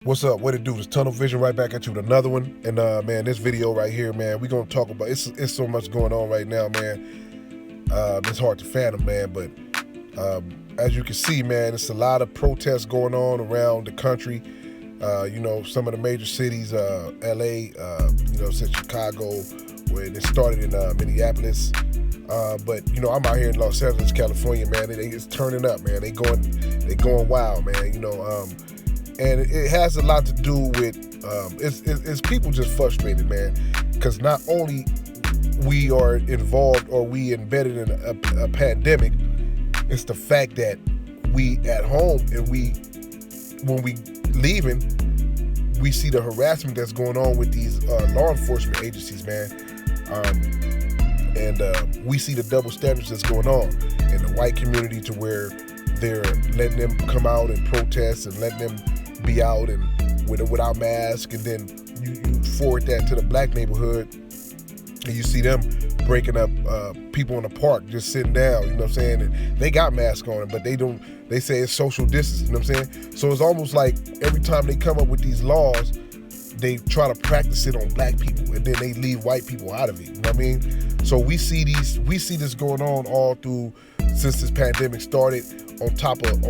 What's up? What it do? It's Tunnel Vision right back at you with another one. And man, this video right here, man, we're gonna talk about it's so much going on right now, man. It's hard to fathom, man, but as you can see, man, it's a lot of protests going on around the country. Some of the major cities, LA, since Chicago, where it started in Minneapolis. But I'm out here in Los Angeles, California, man. It's turning up, man. They going wild, man. And it has a lot to do with it's people just frustrated, man, because not only we are involved or we embedded in a pandemic, it's the fact that we at home and when we leaving, we see the harassment that's going on with these law enforcement agencies, man, and we see the double standards that's going on in the white community, to where they're letting them come out and protest and letting them be out and without masks, and then you forward that to the black neighborhood and you see them breaking up people in the park just sitting down, you know what I'm saying, and they got masks on, but they say it's social distance, you know what I'm saying. So it's almost like every time they come up with these laws, they try to practice it on black people, and then they leave white people out of it, you know what I mean. So we see this going on all through since this pandemic started, on top of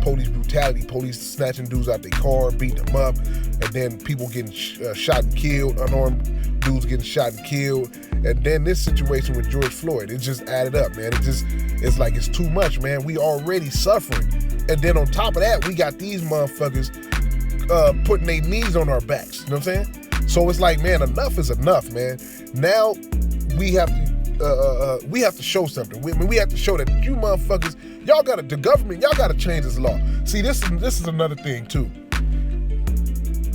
police brutality, police snatching dudes out their car, beating them up, and then people getting shot and killed, unarmed dudes getting shot and killed, and then this situation with George Floyd, it just added up, man. It's like it's too much, man. We already suffering, and then on top of that, we got these motherfuckers putting their knees on our backs, you know what I'm saying? So it's like, man, enough is enough, man. Now we have to show something. We have to show that you motherfuckers, the government, y'all gotta change this law. See, this is another thing too.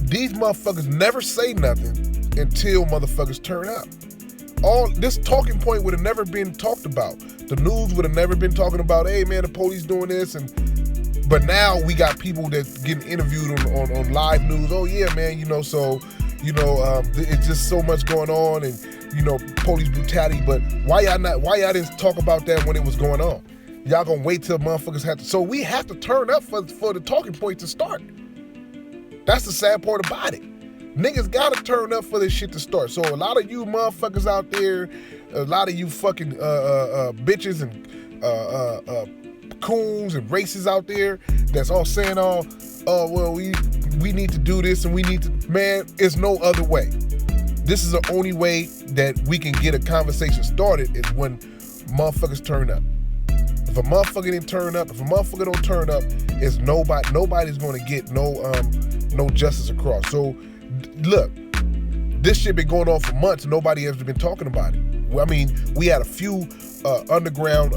These motherfuckers never say nothing until motherfuckers turn up. All this talking point would have never been talked about. The news would have never been talking about, hey man, the police doing this, but now we got people that getting interviewed on live news. Oh yeah, man, it's just so much going on, and police brutality. But why y'all didn't talk about that when it was going on? Y'all gonna wait till motherfuckers have to. So we have to turn up for the talking point to start. That's the sad part about it. Niggas gotta turn up for this shit to start. So a lot of you motherfuckers out there, a lot of you fucking bitches and coons and racists out there that's all saying, we need to do this and we need to, man, it's no other way. This is the only way that we can get a conversation started, is when motherfuckers turn up. If a motherfucker didn't turn up, if a motherfucker don't turn up, it's nobody's gonna get no justice across. So look, this shit been going on for months and nobody has been talking about it. I mean, we had a few underground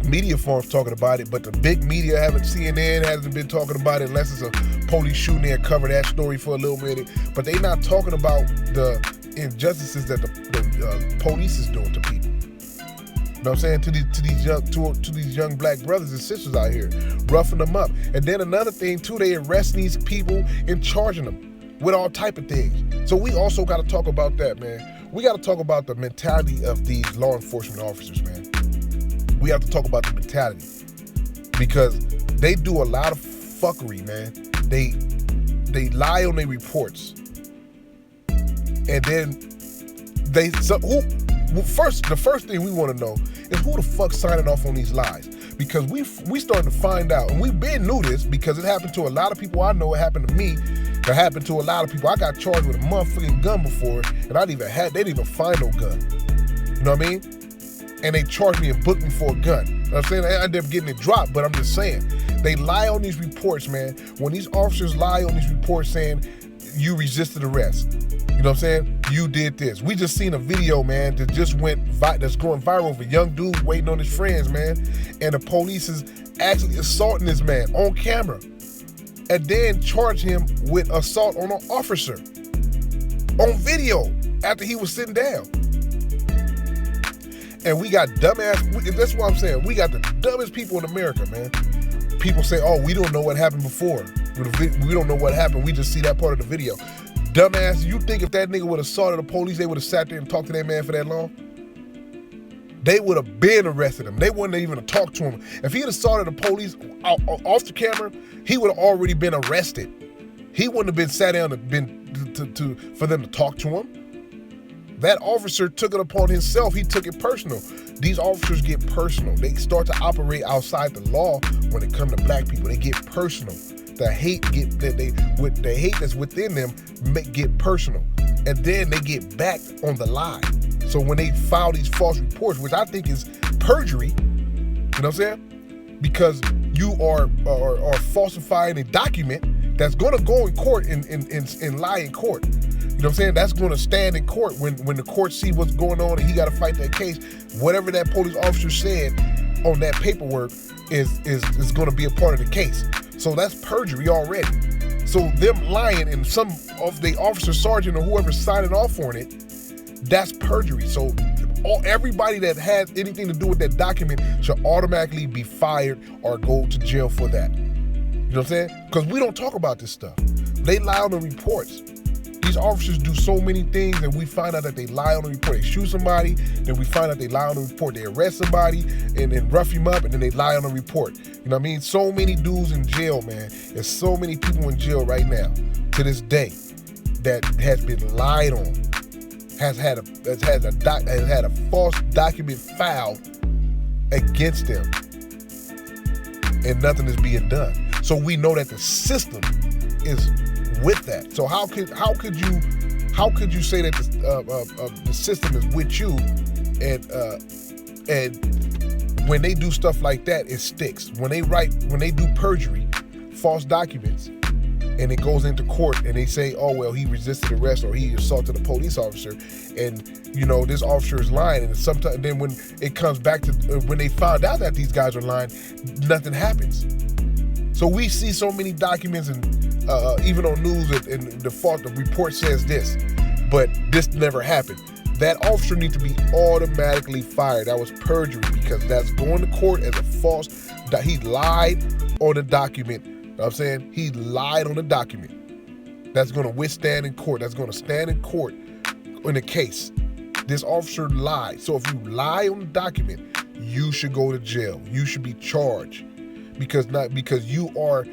media forms talking about it, but the big media, CNN hasn't been talking about it unless it's a police shooting. There, cover that story for a little minute, but they not talking about the injustices that the police is doing to people. You know what I'm saying? To these young black brothers and sisters out here, roughing them up. And then another thing too, they arresting these people and charging them with all type of things. So we also got to talk about that, man. We got to talk about the mentality of these law enforcement officers, man. We have to talk about the mentality, because they do a lot of fuckery, man. They lie on their reports, and then the first thing we want to know is who the fuck signing off on these lies, because we starting to find out, and we've been knew this because it happened to a lot of people I know. It happened to me. It happened to a lot of people. I got charged with a motherfucking gun before, and they didn't even find no gun. You know what I mean? And they charged me and booked me for a gun. You know what I'm saying? I ended up getting it dropped, but I'm just saying, they lie on these reports, man. When these officers lie on these reports saying you resisted arrest, you know what I'm saying? You did this. We just seen a video, man, that's going viral of a young dude waiting on his friends, man. And the police is actually assaulting this man on camera, and then charge him with assault on an officer on video after he was sitting down. And we got that's what I'm saying. We got the dumbest people in America, man. People say, oh, we don't know what happened before. We don't know what happened. We just see that part of the video. Dumbass, you think if that nigga would have assaulted the police, they would have sat there and talked to that man for that long? They would have been arrested him. They wouldn't even have talked to him. If he had assaulted the police off the camera, he would have already been arrested. He wouldn't have been sat down for them to talk to him. That officer took it upon himself. He took it personal. These officers get personal. They start to operate outside the law when it comes to black people. They get personal. The hate that's within them get personal, and then they get back on the lie. So when they file these false reports, which I think is perjury, you know what I'm saying? Because you are falsifying a document that's going to go in court and lie in court. You know what I'm saying? That's going to stand in court when the court see what's going on and he got to fight that case. Whatever that police officer said on that paperwork is going to be a part of the case. So that's perjury already. So them lying and some of the officer, sergeant, or whoever's signing off on it, that's perjury. So everybody that has anything to do with that document should automatically be fired or go to jail for that. You know what I'm saying? Because we don't talk about this stuff. They lie on the reports. These officers do so many things, and we find out that they lie on the report. They shoot somebody, then we find out they lie on the report. They arrest somebody and then rough him up, and then they lie on the report. You know what I mean? So many dudes in jail, man. There's so many people in jail right now to this day that has been lied on, has had a false document filed against them, and nothing is being done. So we know that the system is with that. So how could you say that the system is with you, and when they do stuff like that, it sticks. When they do perjury, false documents, and it goes into court and they say, oh well, he resisted arrest or he assaulted a police officer, and you know this officer is lying, and sometimes then when it comes back to when they found out that these guys are lying, nothing happens. So we see so many documents and even on news and the report says this, but this never happened. That officer needs to be automatically fired. That was perjury, because that's going to court as a false. He lied on the document. You know what I'm saying? He lied on the document. That's going to withstand in court. That's going to stand in court in a case. This officer lied. So if you lie on the document, you should go to jail. You should be charged because you are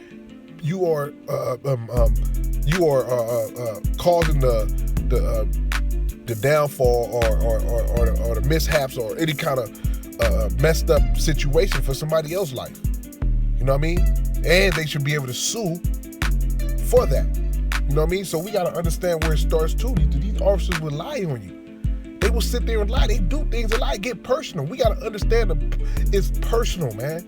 causing the downfall or the mishaps or any kind of messed up situation for somebody else's life. You know what I mean? And they should be able to sue for that. You know what I mean? So we got to understand where it starts too. These officers will lie on you. They will sit there and lie. They do things and lie. Get personal. We got to understand it's personal, man.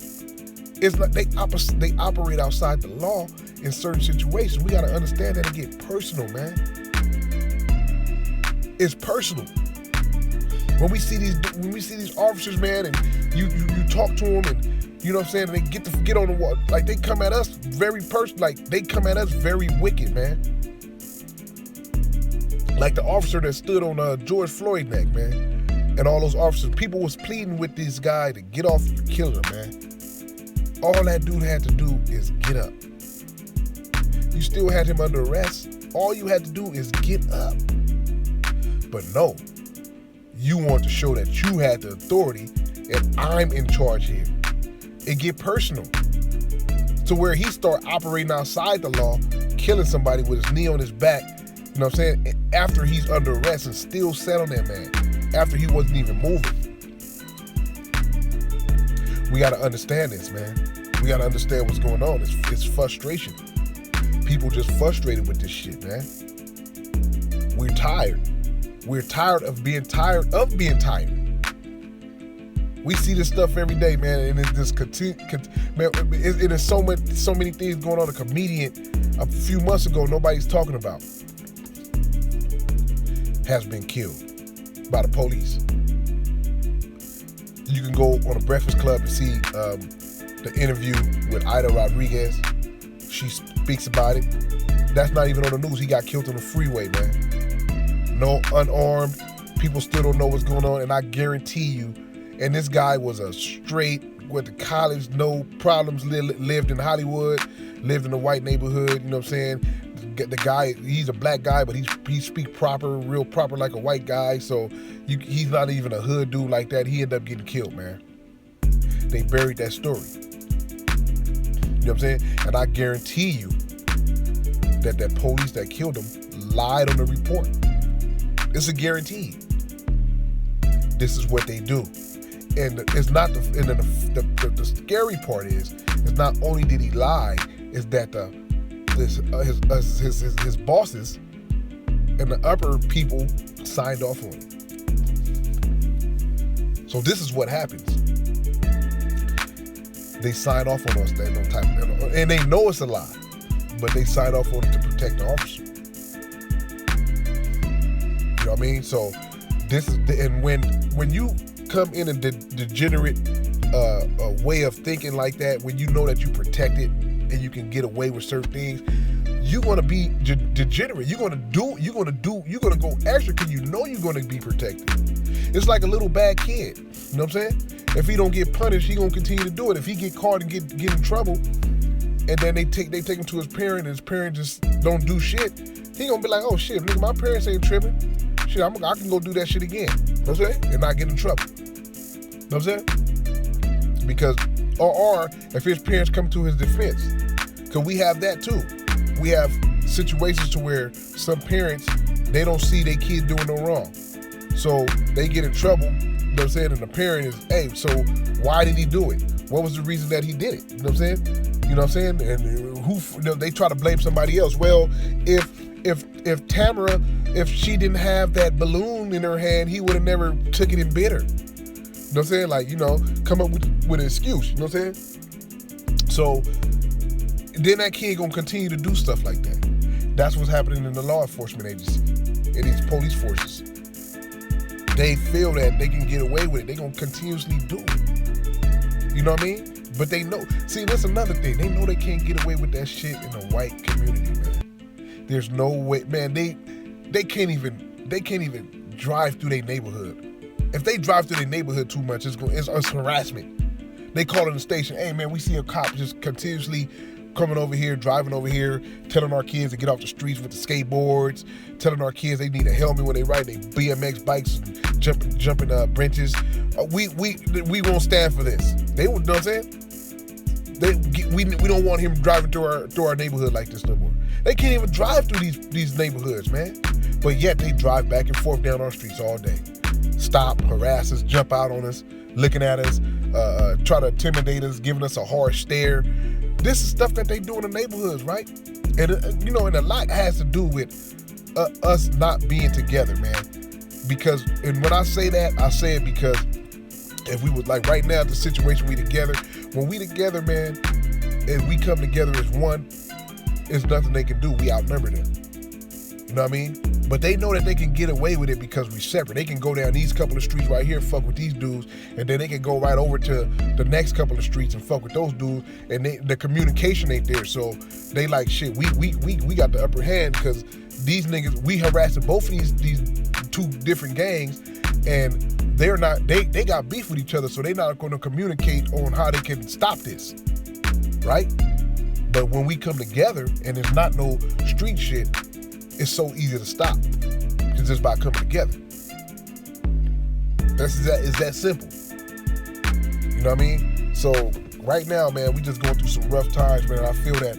It's like they operate outside the law in certain situations. We got to understand that it get personal, man. It's personal. When we see these officers, man, and you talk to them, and you know what I'm saying, and they get on the wall, like they come at us very personal, like they come at us very wicked, man. Like the officer that stood on George Floyd neck, man, and all those officers, people was pleading with this guy to get off and kill him, man. All that dude had to do is get up. You still had him under arrest. All you had to do is get up. But no, you want to show that you had the authority and I'm in charge here. It get personal. To where he start operating outside the law, killing somebody with his knee on his back, you know what I'm saying, after he's under arrest and still sat on that man, after he wasn't even moving. We got to understand this, man. We got to understand what's going on. It's frustration. People just frustrated with this shit, man. We're tired. We're tired of being tired. We see this stuff every day, man, and it's just man. It is so many things going on. A comedian a few months ago nobody's talking about has been killed by the police. You can go on a Breakfast Club and see the interview with Ida Rodriguez. She speaks about it. That's not even on the news. He got killed on the freeway, man. No, unarmed. People still don't know what's going on, and I guarantee you, and this guy was a straight, went to college, no problems, lived in Hollywood, lived in a white neighborhood, you know what I'm saying? The guy, he's a black guy, but he speaks proper, real proper like a white guy, so he's not even a hood dude like that. He ended up getting killed, man. They buried that story. You know what I'm saying? And I guarantee you, that police that killed him lied on the report. It's a guarantee. This is what they do. And it's not the scary part is not only did he lie, is that his bosses and the upper people signed off on it. So this is what happens. They sign off on us and they know it's a lie, but they sign off on it to protect the officer. You know what I mean? So this is and when you come in a degenerate way of thinking like that, when you know that you protected and you can get away with certain things, you're gonna be degenerate. You're gonna go extra because you know you're gonna be protected. It's like a little bad kid. You know what I'm saying? If he don't get punished, he gonna continue to do it. If he get caught and get in trouble, and then they take him to his parent, and his parent just don't do shit, he gonna be like, oh shit, nigga, my parents ain't tripping. Shit, I can go do that shit again. You know what I'm saying? And not get in trouble. You know what I'm saying? Because, or if his parents come to his defense, because we have that too. We have situations to where some parents, they don't see their kids doing no wrong. So they get in trouble, you know what I'm saying? And the parent is, hey, so why did he do it? What was the reason that he did it? You know what I'm saying? You know what I'm saying? And they try to blame somebody else. Well, if Tamara, if she didn't have that balloon in her hand, he would have never took it and bit her. You know what I'm saying? Like, come up with an excuse. You know what I'm saying? So then that kid gonna continue to do stuff like that. That's what's happening in the law enforcement agency, in these police forces. They feel that they can get away with it. They gonna continuously do it. You know what I mean? But they know. See, that's another thing. They know they can't get away with that shit in a white community, man. There's no way, man. They can't even drive through their neighborhood. If they drive through their neighborhood too much, it's harassment. They call in the station. Hey, man, we see a cop just continuously coming over here, driving over here, telling our kids to get off the streets with the skateboards, telling our kids they need a helmet when they ride their BMX bikes and jumping benches. We won't stand for this. They, you know what I'm saying? We don't want him driving through our neighborhood like this no more. They can't even drive through these neighborhoods, man. But yet they drive back and forth down our streets all day. Stop, harass us, jump out on us, looking at us, try to intimidate us, giving us a harsh stare. This is stuff that they do in the neighborhoods, right? And and a lot has to do with us not being together, man. Because, and when I say that, I say it because if we would, like right now, the situation we together, when we together, man, and we come together as one, there's nothing they can do. We outnumber them. You know what I mean? But they know that they can get away with it because we separate. They can go down these couple of streets right here, fuck with these dudes, and then they can go right over to the next couple of streets and fuck with those dudes, and the communication ain't there. So they like, shit, we got the upper hand because these niggas, we harassing both of these two different gangs, and they're not, they got beef with each other, so they're not going to communicate on how they can stop this, right? But when we come together and there's not no street shit, it's so easy to stop. It's just by coming together. It's that simple. You know what I mean? So right now, man, we just going through some rough times, man. I feel that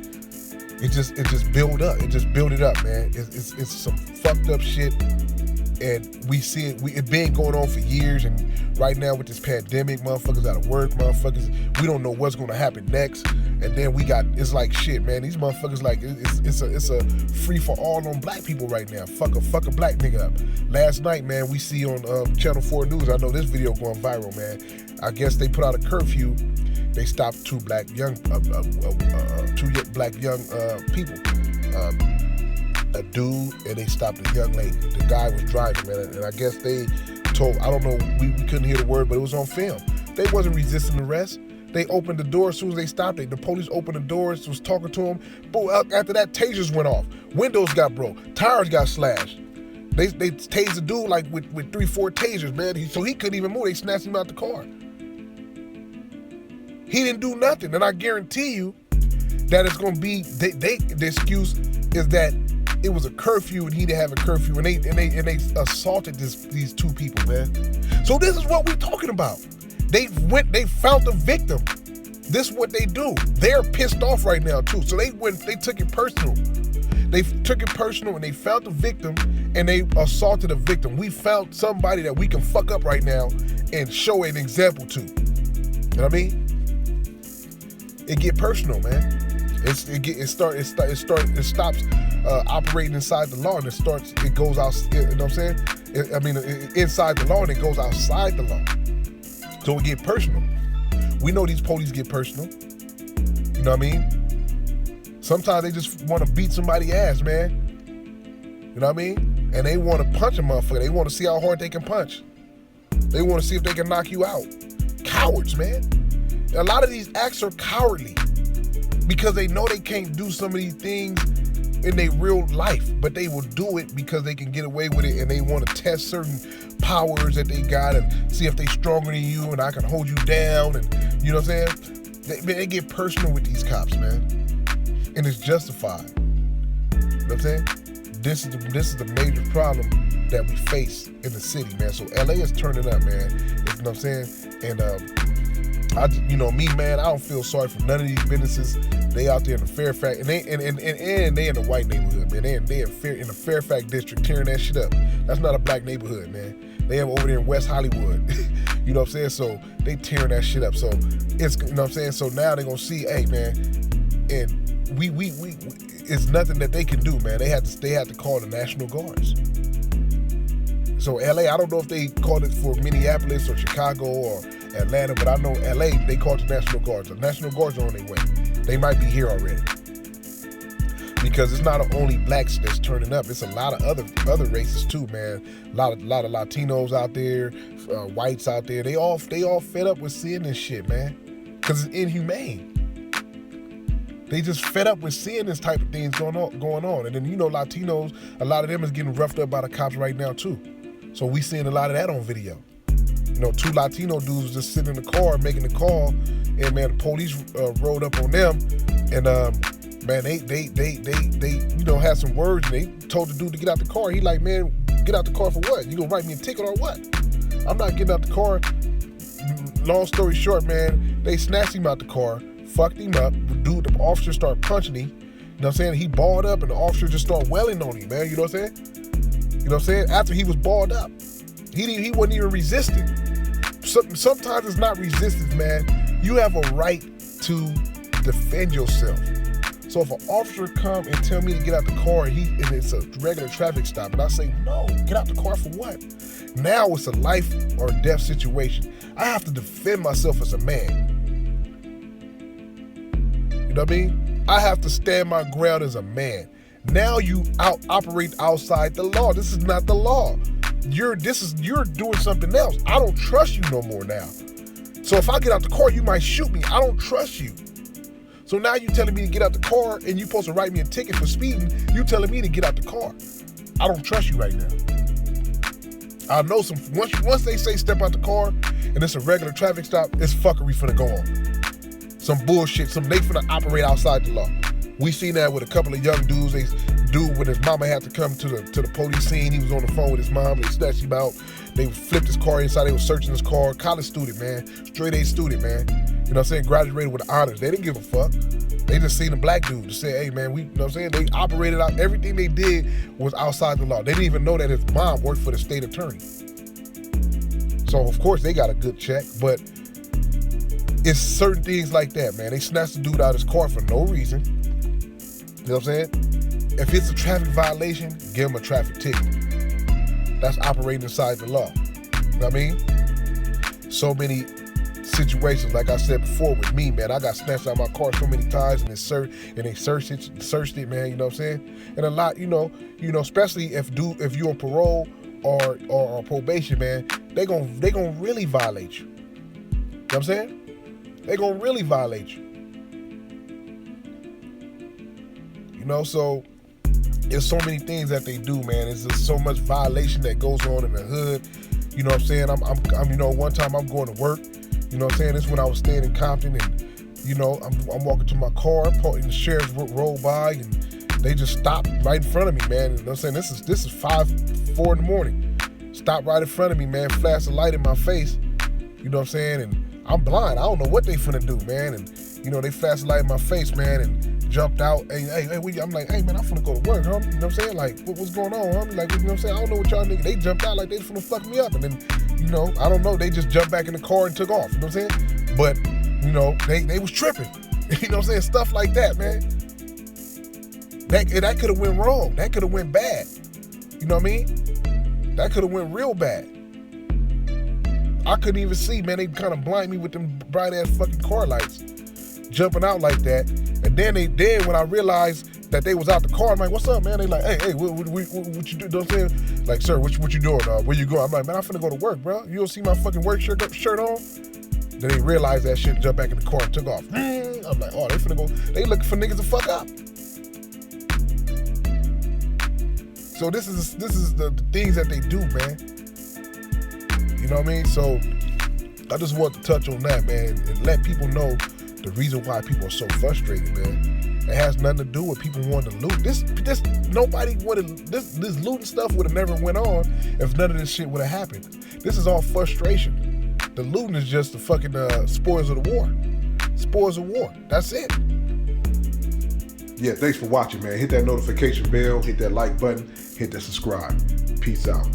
it just build up. It just build it up, man. It's some fucked up shit, and we see it. It been going on for years, and right now with this pandemic, motherfuckers out of work, motherfuckers, we don't know what's gonna happen next. And then it's like shit, man. These motherfuckers, like, it's a free for all on black people right now. Fuck a black nigga up. Last night, man, we see on Channel 4 News. I know this video going viral, man. I guess they put out a curfew. They stopped two black young people. A dude, and they stopped a young lady. The guy was driving, man, and I guess they told, I don't know, we couldn't hear the word, but it was on film. They wasn't resisting arrest. They opened the door as soon as they stopped it. The police opened the doors, was talking to them. But after that, tasers went off. Windows got broke. Tires got slashed. They tased the dude like with 3-4 tasers, man. So he couldn't even move. They snatched him out the car. He didn't do nothing. And I guarantee you that it's going to be, the excuse is that it was a curfew and he didn't have a curfew. And they assaulted these two people, man. So this is what we're talking about. They found the victim. This is what they do. They're pissed off right now too. So they took it personal. They took it personal and they found the victim and they assaulted the victim. We found somebody that we can fuck up right now and show an example to. You know what I mean? It get personal, man. It stops operating inside the law and it goes out. You know what I'm saying? Inside the law and it goes outside the law. So it get personal. We know these police get personal. You know what I mean? Sometimes they just want to beat somebody's ass, man. You know what I mean? And they want to punch a motherfucker. They want to see how hard they can punch. They want to see if they can knock you out. Cowards, man. A lot of these acts are cowardly because they know they can't do some of these things in their real life, but they will do it because they can get away with it and they want to test certain powers that they got and see if they stronger than you and I can hold you down, and you know what I'm saying? They get personal with these cops, man. And it's justified. You know what I'm saying? This is the major problem that we face in the city, man. So LA is turning up, man. You know what I'm saying? And man, I don't feel sorry for none of these businesses. They out there in the Fairfax, and they in the white neighborhood, man. They in the Fairfax district tearing that shit up. That's not a black neighborhood, man. They have over there in West Hollywood. You know what I'm saying? So they tearing that shit up. So it's, you know what I'm saying? So now they're gonna see, hey, man, and we it's nothing that they can do, man. They had to call the National Guards. So LA, I don't know if they called it for Minneapolis or Chicago or Atlanta, but I know LA, they called the National Guards. The National Guards are on their way. They might be here already. Because it's not only blacks that's turning up, it's a lot of other races too, man. A lot of Latinos out there, whites out there. They all fed up with seeing this shit, man. Because it's inhumane. They just fed up with seeing this type of things going on. And then, you know, Latinos, a lot of them is getting roughed up by the cops right now too. So we seeing a lot of that on video. You know, 2 Latino dudes just sitting in the car making the call, and man, the police rolled up on them, and man, they you know, had some words, and they told the dude to get out the car. He like, man, get out the car for what? You gonna write me a ticket or what? I'm not getting out the car. Long story short, man, they snatched him out the car, fucked him up. The officer started punching him. You know what I'm saying? He balled up, and the officer just started wailing on him, man. You know what I'm saying? You know what I'm saying? After he was balled up, he wasn't even resisting. Sometimes it's not resistance, man. You have a right to defend yourself. So if an officer come and tell me to get out the car and it's a regular traffic stop, and I say, no, get out the car for what? Now it's a life or death situation. I have to defend myself as a man. You know what I mean? I have to stand my ground as a man. Now you operate outside the law. This is not the law. You're doing something else. I don't trust you no more now. So if I get out the car, you might shoot me. I don't trust you. So now you telling me to get out the car and you supposed to write me a ticket for speeding. You telling me to get out the car. I don't trust you right now. I know once they say step out the car and it's a regular traffic stop, it's fuckery finna go on. Some bullshit. They finna operate outside the law. We seen that with a couple of young dudes. Dude, when his mama had to come to the police scene, he was on the phone with his mom. They snatched him out. They flipped his car inside. They were searching his car. College student, man. Straight A student, man. You know what I'm saying? Graduated with honors. They didn't give a fuck. They just seen a black dude to say, hey, man, you know what I'm saying? They operated out. Everything they did was outside the law. They didn't even know that his mom worked for the state attorney. So, of course, they got a good check, but it's certain things like that, man. They snatched the dude out of his car for no reason. You know what I'm saying? If it's a traffic violation, give him a traffic ticket. That's operating inside the law. You know what I mean? So many situations, like I said before with me, man, I got snatched out of my car so many times and they searched it, man, you know what I'm saying? And a lot, you know, especially if you're on parole or on probation, man, they gonna really violate you. You know what I'm saying? They gonna really violate you. You know, so there's so many things that they do, man. There's just so much violation that goes on in the hood. You know what I'm saying? I'm you know, one time I'm going to work. You know what I'm saying? This is when I was staying in Compton, and you know, I'm walking to my car, and the sheriffs rolled by, and they just stopped right in front of me, man. You know what I'm saying? This is 4 in the morning. Stopped right in front of me, man. Flashed a light in my face. You know what I'm saying? And I'm blind. I don't know what they finna do, man. And you know, they flashed a light in my face, man, and jumped out. Hey, I'm like, hey man, I'm finna go to work, huh? You know what I'm saying? Like, what's going on, huh? Like, you know what I'm saying? I don't know what y'all niggas. They jumped out like they finna fuck me up, and then, you know, I don't know. They just jumped back in the car and took off. You know what I'm saying? But, you know, they was tripping. You know what I'm saying? Stuff like that, man. That could have went wrong. That could have went bad. You know what I mean? That could have went real bad. I couldn't even see, man. They kind of blind me with them bright ass fucking car lights, jumping out like that. And then when I realized that they was out the car, I'm like, what's up, man? They like, hey, what you do? You know what I'm saying? Like, sir, what you doing? Where you going? I'm like, man, I'm finna go to work, bro. You don't see my fucking work shirt on? Then they realized that shit, jumped back in the car and took off. I'm like, oh, they finna go. They looking for niggas to fuck up. So this is the things that they do, man. You know what I mean? So I just want to touch on that, man, and let people know the reason why people are so frustrated, man. It has nothing to do with people wanting to loot. This nobody wanted this looting stuff would have never went on if none of this shit would have happened. This is all frustration. The looting is just the fucking spoils of the war. Spoils of war. That's it. Yeah, thanks for watching, man. Hit that notification bell, hit that like button, hit that subscribe. Peace out.